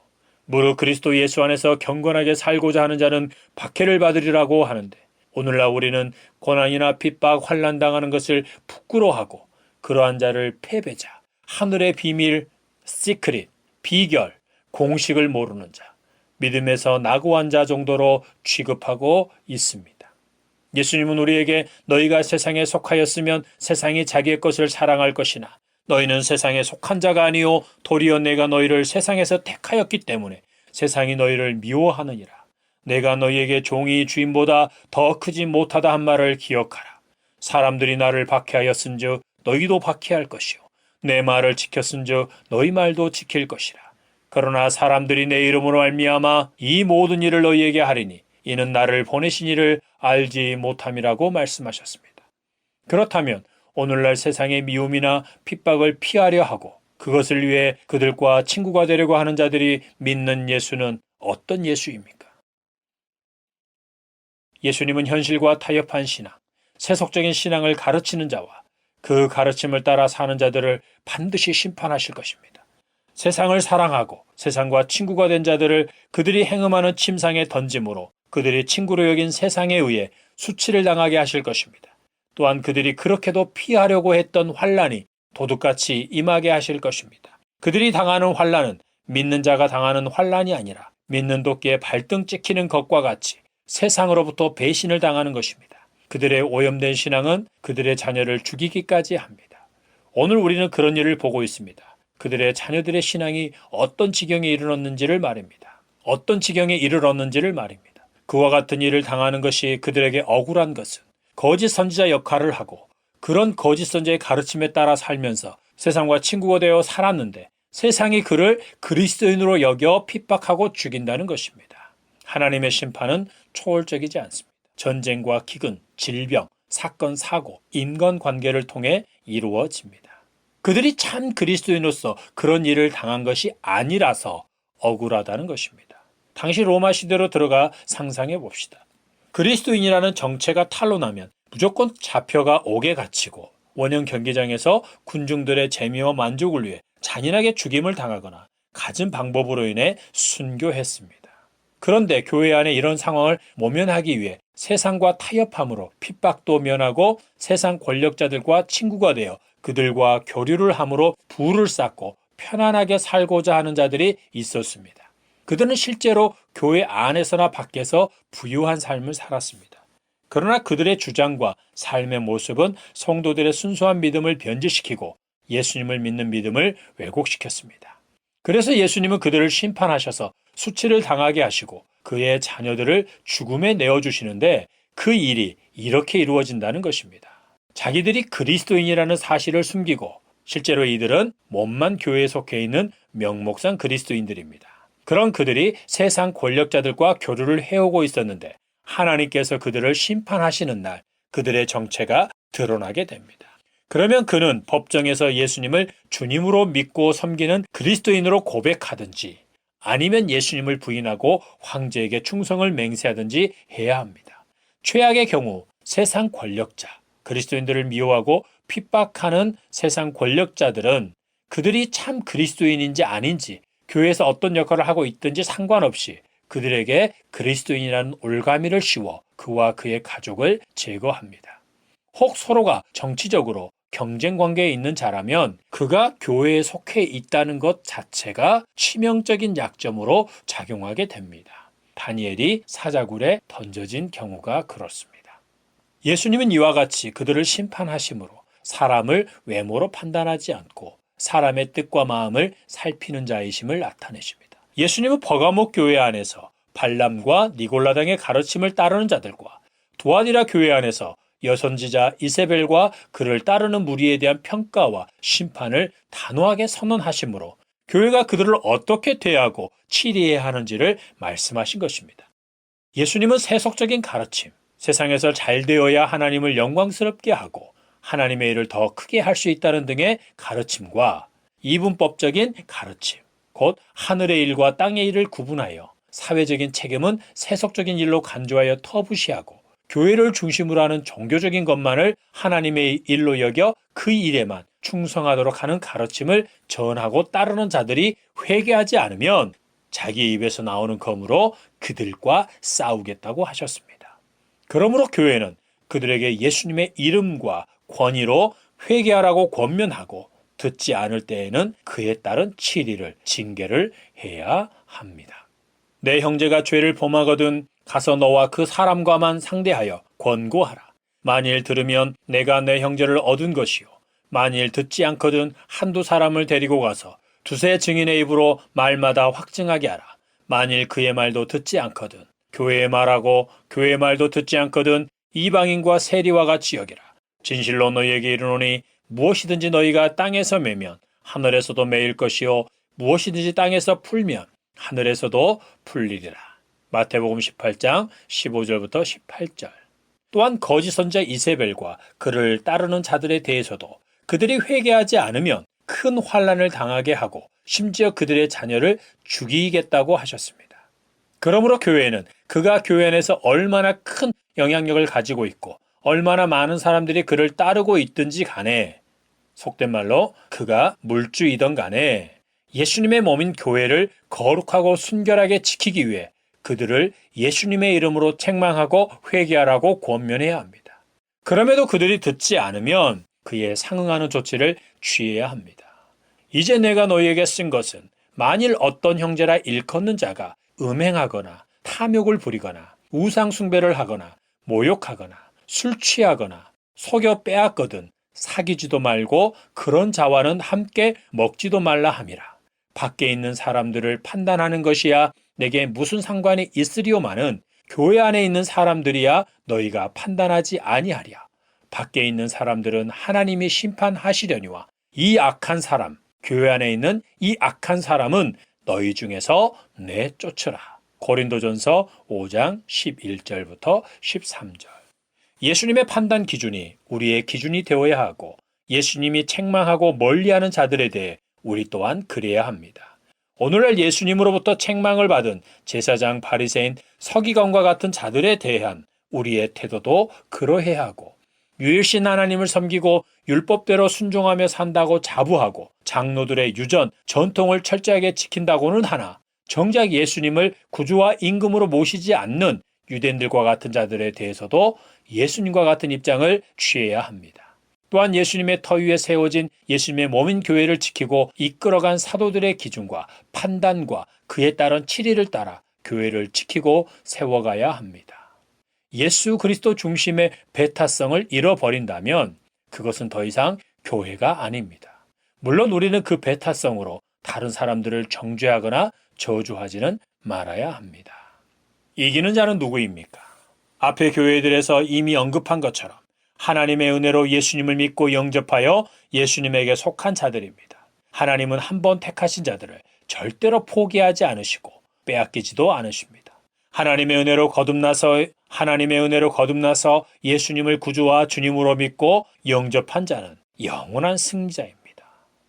무릇 그리스도 예수 안에서 경건하게 살고자 하는 자는 박해를 받으리라고 하는데 오늘날 우리는 고난이나 핍박, 환난 당하는 것을 부끄러워하고 그러한 자를 패배자, 하늘의 비밀, 시크릿, 비결, 공식을 모르는 자, 믿음에서 낙오한 자 정도로 취급하고 있습니다. 예수님은 우리에게 너희가 세상에 속하였으면 세상이 자기의 것을 사랑할 것이나 너희는 세상에 속한 자가 아니요 도리어 내가 너희를 세상에서 택하였기 때문에 세상이 너희를 미워하느니라. 내가 너희에게 종이 주인보다 더 크지 못하다 한 말을 기억하라. 사람들이 나를 박해하였은즉 너희도 박해할 것이요 내 말을 지켰은즉 너희 말도 지킬 것이라. 그러나 사람들이 내 이름으로 말미암아 이 모든 일을 너희에게 하리니 이는 나를 보내신 이를 알지 못함이라고 말씀하셨습니다. 그렇다면 오늘날 세상의 미움이나 핍박을 피하려 하고 그것을 위해 그들과 친구가 되려고 하는 자들이 믿는 예수는 어떤 예수입니까? 예수님은 현실과 타협한 신앙, 세속적인 신앙을 가르치는 자와 그 가르침을 따라 사는 자들을 반드시 심판하실 것입니다. 세상을 사랑하고 세상과 친구가 된 자들을 그들이 행음하는 침상에 던짐으로 그들이 친구로 여긴 세상에 의해 수치를 당하게 하실 것입니다. 또한 그들이 그렇게도 피하려고 했던 환난이 도둑같이 임하게 하실 것입니다. 그들이 당하는 환난은 믿는 자가 당하는 환난이 아니라 믿는 도끼에 발등 찍히는 것과 같이 세상으로부터 배신을 당하는 것입니다. 그들의 오염된 신앙은 그들의 자녀를 죽이기까지 합니다. 오늘 우리는 그런 일을 보고 있습니다. 그들의 자녀들의 신앙이 어떤 지경에 이르렀는지를 말입니다. 그와 같은 일을 당하는 것이 그들에게 억울한 것은 거짓 선지자 역할을 하고 그런 거짓 선지자의 가르침에 따라 살면서 세상과 친구가 되어 살았는데 세상이 그를 그리스도인으로 여겨 핍박하고 죽인다는 것입니다. 하나님의 심판은 초월적이지 않습니다. 전쟁과 기근, 질병, 사건, 사고, 인간관계를 통해 이루어집니다. 그들이 참 그리스도인으로서 그런 일을 당한 것이 아니라서 억울하다는 것입니다. 당시 로마 시대로 들어가 상상해 봅시다. 그리스도인이라는 정체가 탄로나면 무조건 잡혀가 옥에 갇히고 원형 경기장에서 군중들의 재미와 만족을 위해 잔인하게 죽임을 당하거나 갖은 방법으로 인해 순교했습니다. 그런데 교회 안에 이런 상황을 모면하기 위해 세상과 타협함으로 핍박도 면하고 세상 권력자들과 친구가 되어 그들과 교류를 함으로 부를 쌓고 편안하게 살고자 하는 자들이 있었습니다. 그들은 실제로 교회 안에서나 밖에서 부유한 삶을 살았습니다. 그러나 그들의 주장과 삶의 모습은 성도들의 순수한 믿음을 변질시키고 예수님을 믿는 믿음을 왜곡시켰습니다. 그래서 예수님은 그들을 심판하셔서 수치를 당하게 하시고 그의 자녀들을 죽음에 내어주시는데 그 일이 이렇게 이루어진다는 것입니다. 자기들이 그리스도인이라는 사실을 숨기고 실제로 이들은 몸만 교회에 속해 있는 명목상 그리스도인들입니다. 그런 그들이 세상 권력자들과 교류를 해오고 있었는데 하나님께서 그들을 심판하시는 날 그들의 정체가 드러나게 됩니다. 그러면 그는 법정에서 예수님을 주님으로 믿고 섬기는 그리스도인으로 고백하든지 아니면 예수님을 부인하고 황제에게 충성을 맹세하든지 해야 합니다. 최악의 경우 세상 권력자, 그리스도인들을 미워하고 핍박하는 세상 권력자들은 그들이 참 그리스도인인지 아닌지, 교회에서 어떤 역할을 하고 있든지 상관없이 그들에게 그리스도인이라는 올가미를 씌워 그와 그의 가족을 제거합니다. 혹 서로가 정치적으로 경쟁 관계에 있는 자라면 그가 교회에 속해 있다는 것 자체가 치명적인 약점으로 작용하게 됩니다. 다니엘이 사자굴에 던져진 경우가 그렇습니다. 예수님은 이와 같이 그들을 심판하심으로 사람을 외모로 판단하지 않고 사람의 뜻과 마음을 살피는 자이심을 나타내십니다. 예수님은 버가목 교회 안에서 발람과 니골라당의 가르침을 따르는 자들과 두아디라 교회 안에서 여선지자 이세벨과 그를 따르는 무리에 대한 평가와 심판을 단호하게 선언하심으로 교회가 그들을 어떻게 대하고 치리해야 하는지를 말씀하신 것입니다. 예수님은 세속적인 가르침, 세상에서 잘 되어야 하나님을 영광스럽게 하고 하나님의 일을 더 크게 할 수 있다는 등의 가르침과 이분법적인 가르침, 곧 하늘의 일과 땅의 일을 구분하여 사회적인 책임은 세속적인 일로 간주하여 터부시하고 교회를 중심으로 하는 종교적인 것만을 하나님의 일로 여겨 그 일에만 충성하도록 하는 가르침을 전하고 따르는 자들이 회개하지 않으면 자기 입에서 나오는 검으로 그들과 싸우겠다고 하셨습니다. 그러므로 교회는 그들에게 예수님의 이름과 권위로 회개하라고 권면하고 듣지 않을 때에는 그에 따른 치리를, 징계를 해야 합니다. 내 형제가 죄를 범하거든 가서 너와 그 사람과만 상대하여 권고하라. 만일 들으면 내가 내 형제를 얻은 것이요. 만일 듣지 않거든 한두 사람을 데리고 가서 두세 증인의 입으로 말마다 확증하게 하라. 만일 그의 말도 듣지 않거든 교회의 말하고 교회의 말도 듣지 않거든 이방인과 세리와 같이 여기라. 진실로 너희에게 이르노니 무엇이든지 너희가 땅에서 매면 하늘에서도 매일 것이요 무엇이든지 땅에서 풀면 하늘에서도 풀리리라. 마태복음 18장 15절부터 18절. 또한 거짓 선지자 이세벨과 그를 따르는 자들에 대해서도 그들이 회개하지 않으면 큰 환난을 당하게 하고 심지어 그들의 자녀를 죽이겠다고 하셨습니다. 그러므로 교회는 그가 교회 안에서 얼마나 큰 영향력을 가지고 있고 얼마나 많은 사람들이 그를 따르고 있든지 간에, 속된 말로 그가 물주이던 간에 예수님의 몸인 교회를 거룩하고 순결하게 지키기 위해 그들을 예수님의 이름으로 책망하고 회개하라고 권면해야 합니다. 그럼에도 그들이 듣지 않으면 그에 상응하는 조치를 취해야 합니다. 이제 내가 너희에게 쓴 것은 만일 어떤 형제라 일컫는 자가 음행하거나 탐욕을 부리거나 우상 숭배를 하거나 모욕하거나 술 취하거나 속여 빼앗거든 사귀지도 말고 그런 자와는 함께 먹지도 말라 함이라. 밖에 있는 사람들을 판단하는 것이야 내게 무슨 상관이 있으리오마는 교회 안에 있는 사람들이야 너희가 판단하지 아니하랴. 밖에 있는 사람들은 하나님이 심판하시려니와 이 악한 사람, 교회 안에 있는 이 악한 사람은 너희 중에서 내쫓으라. 고린도전서 5장 11절부터 13절. 예수님의 판단 기준이 우리의 기준이 되어야 하고 예수님이 책망하고 멀리하는 자들에 대해 우리 또한 그래야 합니다. 오늘날 예수님으로부터 책망을 받은 제사장 바리새인 서기관과 같은 자들에 대한 우리의 태도도 그러해야 하고 유일신 하나님을 섬기고 율법대로 순종하며 산다고 자부하고 장로들의 유전, 전통을 철저하게 지킨다고는 하나 정작 예수님을 구주와 임금으로 모시지 않는 유대인들과 같은 자들에 대해서도 예수님과 같은 입장을 취해야 합니다. 또한 예수님의 터 위에 세워진 예수님의 몸인 교회를 지키고 이끌어간 사도들의 기준과 판단과 그에 따른 치리를 따라 교회를 지키고 세워가야 합니다. 예수 그리스도 중심의 배타성을 잃어버린다면 그것은 더 이상 교회가 아닙니다. 물론 우리는 그 배타성으로 다른 사람들을 정죄하거나 저주하지는 말아야 합니다. 이기는 자는 누구입니까? 앞의 교회들에서 이미 언급한 것처럼 하나님의 은혜로 예수님을 믿고 영접하여 예수님에게 속한 자들입니다. 하나님은 한 번 택하신 자들을 절대로 포기하지 않으시고 빼앗기지도 않으십니다. 하나님의 은혜로 거듭나서 예수님을 구주와 주님으로 믿고 영접한 자는 영원한 승자입니다.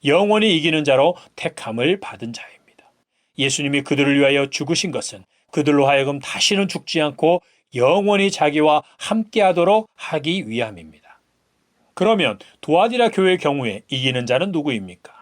영원히 이기는 자로 택함을 받은 자입니다. 예수님이 그들을 위하여 죽으신 것은 그들로 하여금 다시는 죽지 않고 영원히 자기와 함께하도록 하기 위함입니다. 그러면 두아디라 교회의 경우에 이기는 자는 누구입니까?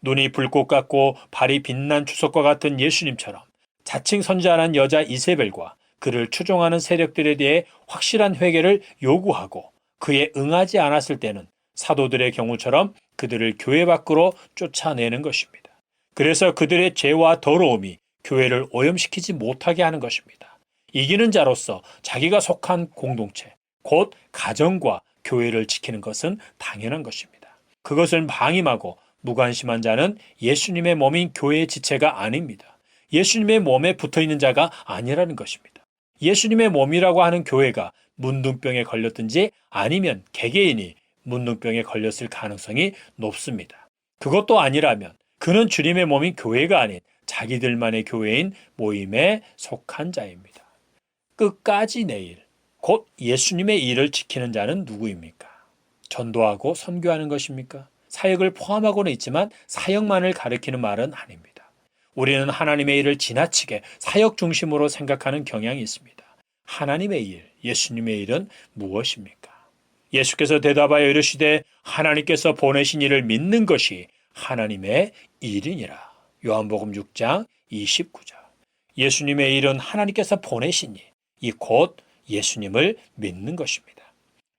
눈이 불꽃 같고 발이 빛난 주석과 같은 예수님처럼 자칭 선지자란 여자 이세벨과 그를 추종하는 세력들에 대해 확실한 회개를 요구하고 그에 응하지 않았을 때는 사도들의 경우처럼 그들을 교회 밖으로 쫓아내는 것입니다. 그래서 그들의 죄와 더러움이 교회를 오염시키지 못하게 하는 것입니다. 이기는 자로서 자기가 속한 공동체, 곧 가정과 교회를 지키는 것은 당연한 것입니다. 그것을 방임하고 무관심한 자는 예수님의 몸인 교회의 지체가 아닙니다. 예수님의 몸에 붙어있는 자가 아니라는 것입니다. 예수님의 몸이라고 하는 교회가 문둥병에 걸렸든지 아니면 개개인이 문둥병에 걸렸을 가능성이 높습니다. 그것도 아니라면 그는 주님의 몸인 교회가 아닌 자기들만의 교회인 모임에 속한 자입니다. 끝까지 내 일, 곧 예수님의 일을 지키는 자는 누구입니까? 전도하고 선교하는 것입니까? 사역을 포함하고는 있지만 사역만을 가리키는 말은 아닙니다. 우리는 하나님의 일을 지나치게 사역 중심으로 생각하는 경향이 있습니다. 하나님의 일, 예수님의 일은 무엇입니까? 예수께서 대답하여 이르시되 하나님께서 보내신 일을 믿는 것이 하나님의 일이니라. 요한복음 6장 29절. 예수님의 일은 하나님께서 보내신 일, 이 곧 예수님을 믿는 것입니다.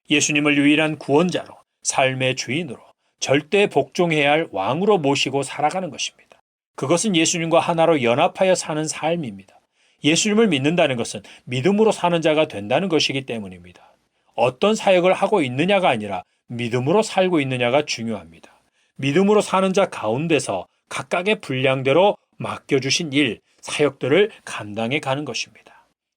예수님을 유일한 구원자로, 삶의 주인으로, 절대 복종해야 할 왕으로 모시고 살아가는 것입니다. 그것은 예수님과 하나로 연합하여 사는 삶입니다. 예수님을 믿는다는 것은 믿음으로 사는 자가 된다는 것이기 때문입니다. 어떤 사역을 하고 있느냐가 아니라 믿음으로 살고 있느냐가 중요합니다. 믿음으로 사는 자 가운데서 각각의 분량대로 맡겨주신 일, 사역들을 감당해 가는 것입니다.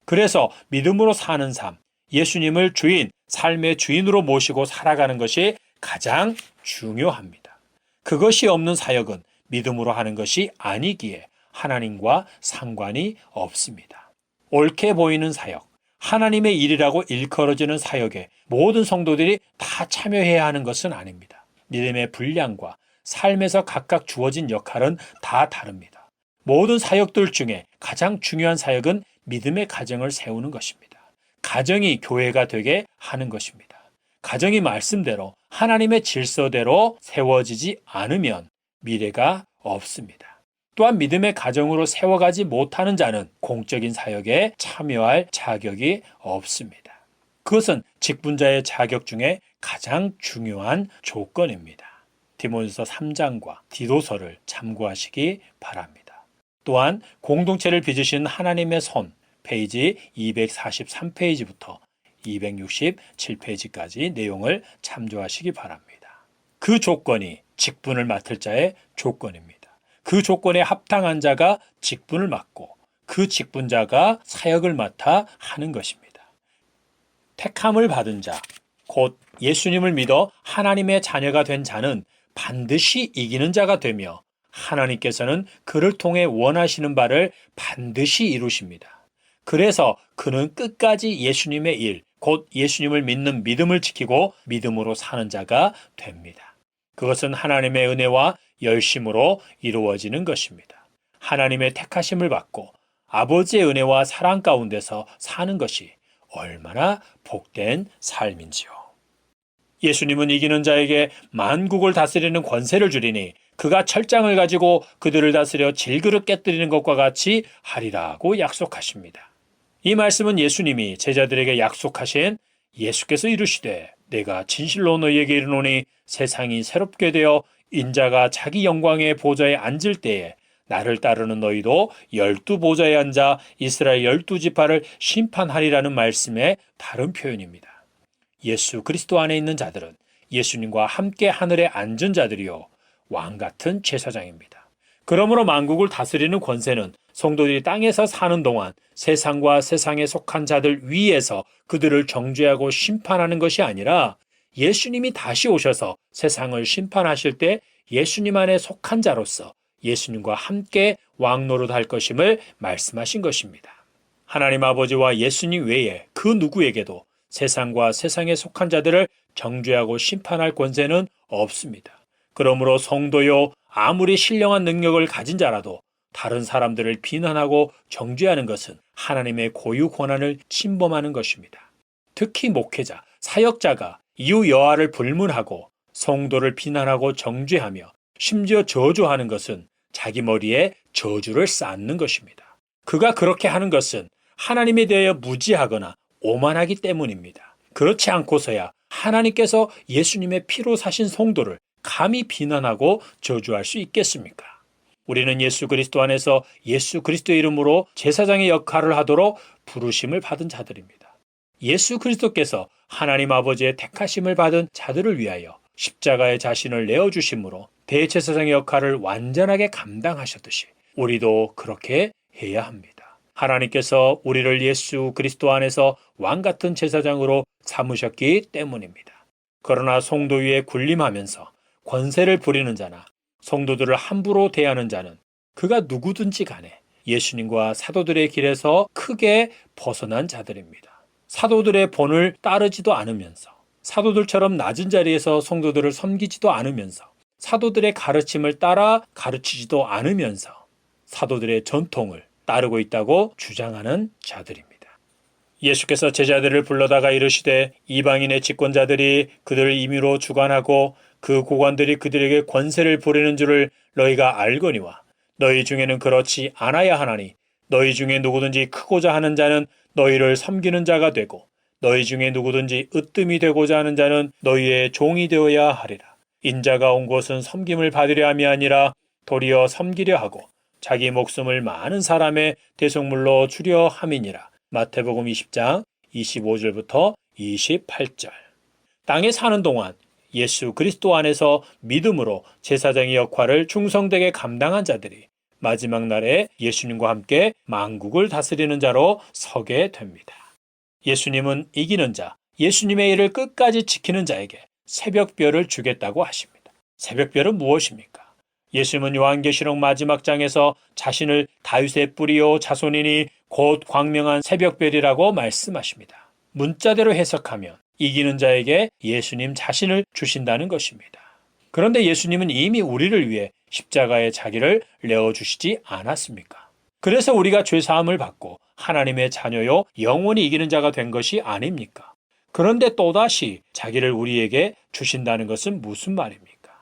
그래서 믿음으로 사는 삶, 예수님을 주인, 삶의 주인으로 모시고 살아가는 것이 가장 중요합니다. 그것이 없는 사역은 믿음으로 하는 것이 아니기에 하나님과 상관이 없습니다. 옳게 보이는 사역, 하나님의 일이라고 일컬어지는 사역에 모든 성도들이 다 참여해야 하는 것은 아닙니다. 믿음의 분량과 삶에서 각각 주어진 역할은 다 다릅니다. 모든 사역들 중에 가장 중요한 사역은 믿음의 가정을 세우는 것입니다. 가정이 교회가 되게 하는 것입니다. 가정이 말씀대로 하나님의 질서대로 세워지지 않으면 미래가 없습니다. 또한 믿음의 가정으로 세워가지 못하는 자는 공적인 사역에 참여할 자격이 없습니다. 그것은 직분자의 자격 중에 가장 중요한 조건입니다. 디모데서 3장과 디도서를 참고하시기 바랍니다. 또한 공동체를 빚으신 하나님의 손, 페이지 243페이지부터 267페이지까지 내용을 참조하시기 바랍니다. 그 조건이 직분을 맡을 자의 조건입니다. 그 조건에 합당한 자가 직분을 맡고 그 직분자가 사역을 맡아 하는 것입니다. 택함을 받은 자, 곧 예수님을 믿어 하나님의 자녀가 된 자는 반드시 이기는 자가 되며 하나님께서는 그를 통해 원하시는 바를 반드시 이루십니다. 그래서 그는 끝까지 예수님의 일, 곧 예수님을 믿는 믿음을 지키고 믿음으로 사는 자가 됩니다. 그것은 하나님의 은혜와 열심으로 이루어지는 것입니다. 하나님의 택하심을 받고 아버지의 은혜와 사랑 가운데서 사는 것이 얼마나 복된 삶인지요. 예수님은 이기는 자에게 만국을 다스리는 권세를 주리니 그가 철장을 가지고 그들을 다스려 질그릇 깨뜨리는 것과 같이 하리라고 약속하십니다. 이 말씀은 예수님이 제자들에게 약속하신 예수께서 이르시되 내가 진실로 너희에게 이르노니 세상이 새롭게 되어 인자가 자기 영광의 보좌에 앉을 때에 나를 따르는 너희도 12보좌에 앉아 이스라엘 12지파를 심판하리라는 말씀의 다른 표현입니다. 예수 그리스도 안에 있는 자들은 예수님과 함께 하늘에 앉은 자들이요 왕같은 제사장입니다. 그러므로 만국을 다스리는 권세는 성도들이 땅에서 사는 동안 세상과 세상에 속한 자들 위에서 그들을 정죄하고 심판하는 것이 아니라 예수님이 다시 오셔서 세상을 심판하실 때 예수님 안에 속한 자로서 예수님과 함께 왕노릇할 것임을 말씀하신 것입니다. 하나님 아버지와 예수님 외에 그 누구에게도 세상과 세상에 속한 자들을 정죄하고 심판할 권세는 없습니다. 그러므로 성도요 아무리 신령한 능력을 가진 자라도 다른 사람들을 비난하고 정죄하는 것은 하나님의 고유 권한을 침범하는 것입니다. 특히 목회자, 사역자가 이유 여하를 불문하고 성도를 비난하고 정죄하며 심지어 저주하는 것은 자기 머리에 저주를 쌓는 것입니다. 그가 그렇게 하는 것은 하나님에 대하여 무지하거나 오만하기 때문입니다. 그렇지 않고서야 하나님께서 예수님의 피로 사신 성도를 감히 비난하고 저주할 수 있겠습니까? 우리는 예수 그리스도 안에서 예수 그리스도의 이름으로 제사장의 역할을 하도록 부르심을 받은 자들입니다. 예수 그리스도께서 하나님 아버지의 택하심을 받은 자들을 위하여 십자가의 자신을 내어주심으로 대제사장의 역할을 완전하게 감당하셨듯이 우리도 그렇게 해야 합니다. 하나님께서 우리를 예수 그리스도 안에서 왕같은 제사장으로 삼으셨기 때문입니다. 그러나 성도 위에 군림하면서 권세를 부리는 자나 성도들을 함부로 대하는 자는 그가 누구든지 간에 예수님과 사도들의 길에서 크게 벗어난 자들입니다. 사도들의 본을 따르지도 않으면서 사도들처럼 낮은 자리에서 성도들을 섬기지도 않으면서 사도들의 가르침을 따라 가르치지도 않으면서 사도들의 전통을 따르고 있다고 주장하는 자들입니다. 예수께서 제자들을 불러다가 이르시되 이방인의 집권자들이 그들을 임의로 주관하고 그 고관들이 그들에게 권세를 부리는 줄을 너희가 알거니와 너희 중에는 그렇지 않아야 하나니 너희 중에 누구든지 크고자 하는 자는 너희를 섬기는 자가 되고 너희 중에 누구든지 으뜸이 되고자 하는 자는 너희의 종이 되어야 하리라. 인자가 온 것은 섬김을 받으려 함이 아니라 도리어 섬기려 하고 자기 목숨을 많은 사람의 대속물로 주려 함이니라. 마태복음 20장 25절부터 28절. 땅에 사는 동안 예수 그리스도 안에서 믿음으로 제사장의 역할을 충성되게 감당한 자들이 마지막 날에 예수님과 함께 만국을 다스리는 자로 서게 됩니다. 예수님은 이기는 자, 예수님의 일을 끝까지 지키는 자에게 새벽별을 주겠다고 하십니다. 새벽별은 무엇입니까? 예수님은 요한계시록 마지막 장에서 자신을 다윗의 뿌리요 자손이니 곧 광명한 새벽별이라고 말씀하십니다. 문자대로 해석하면 이기는 자에게 예수님 자신을 주신다는 것입니다. 그런데 예수님은 이미 우리를 위해 십자가에 자기를 내어주시지 않았습니까? 그래서 우리가 죄사함을 받고 하나님의 자녀요 영원히 이기는 자가 된 것이 아닙니까? 그런데 또다시 자기를 우리에게 주신다는 것은 무슨 말입니까?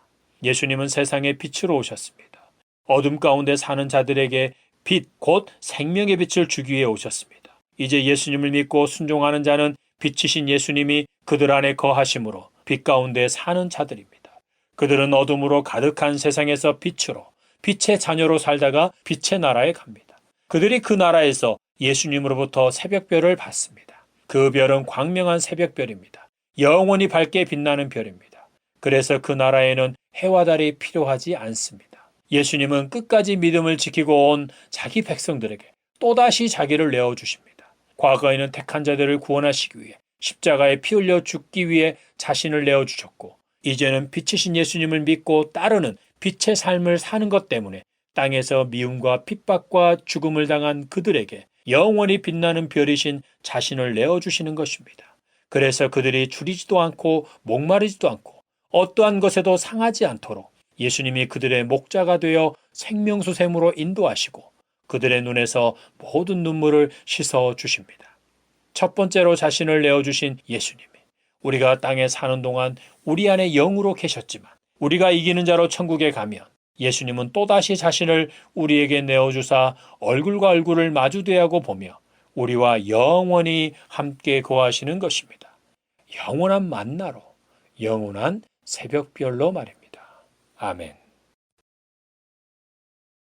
예수님은 세상의 빛으로 오셨습니다. 어둠 가운데 사는 자들에게 빛, 곧 생명의 빛을 주기 위해 오셨습니다. 이제 예수님을 믿고 순종하는 자는 빛이신 예수님이 그들 안에 거하심으로 빛 가운데 사는 자들입니다. 그들은 어둠으로 가득한 세상에서 빛으로, 빛의 자녀로 살다가 빛의 나라에 갑니다. 그들이 그 나라에서 예수님으로부터 새벽별을 받습니다. 그 별은 광명한 새벽별입니다. 영원히 밝게 빛나는 별입니다. 그래서 그 나라에는 해와 달이 필요하지 않습니다. 예수님은 끝까지 믿음을 지키고 온 자기 백성들에게 또다시 자기를 내어주십니다. 과거에는 택한 자들을 구원하시기 위해 십자가에 피 흘려 죽기 위해 자신을 내어주셨고 이제는 빛이신 예수님을 믿고 따르는 빛의 삶을 사는 것 때문에 땅에서 미움과 핍박과 죽음을 당한 그들에게 영원히 빛나는 별이신 자신을 내어주시는 것입니다. 그래서 그들이 줄이지도 않고 목마르지도 않고 어떠한 것에도 상하지 않도록 예수님이 그들의 목자가 되어 생명수샘으로 인도하시고 그들의 눈에서 모든 눈물을 씻어 주십니다. 첫 번째로 자신을 내어주신 예수님이 우리가 땅에 사는 동안 우리 안에 영으로 계셨지만 우리가 이기는 자로 천국에 가면 예수님은 또다시 자신을 우리에게 내어주사 얼굴과 얼굴을 마주대하고 보며 우리와 영원히 함께 거하시는 것입니다. 영원한 만나로, 영원한 새벽별로 말입니다. 아멘.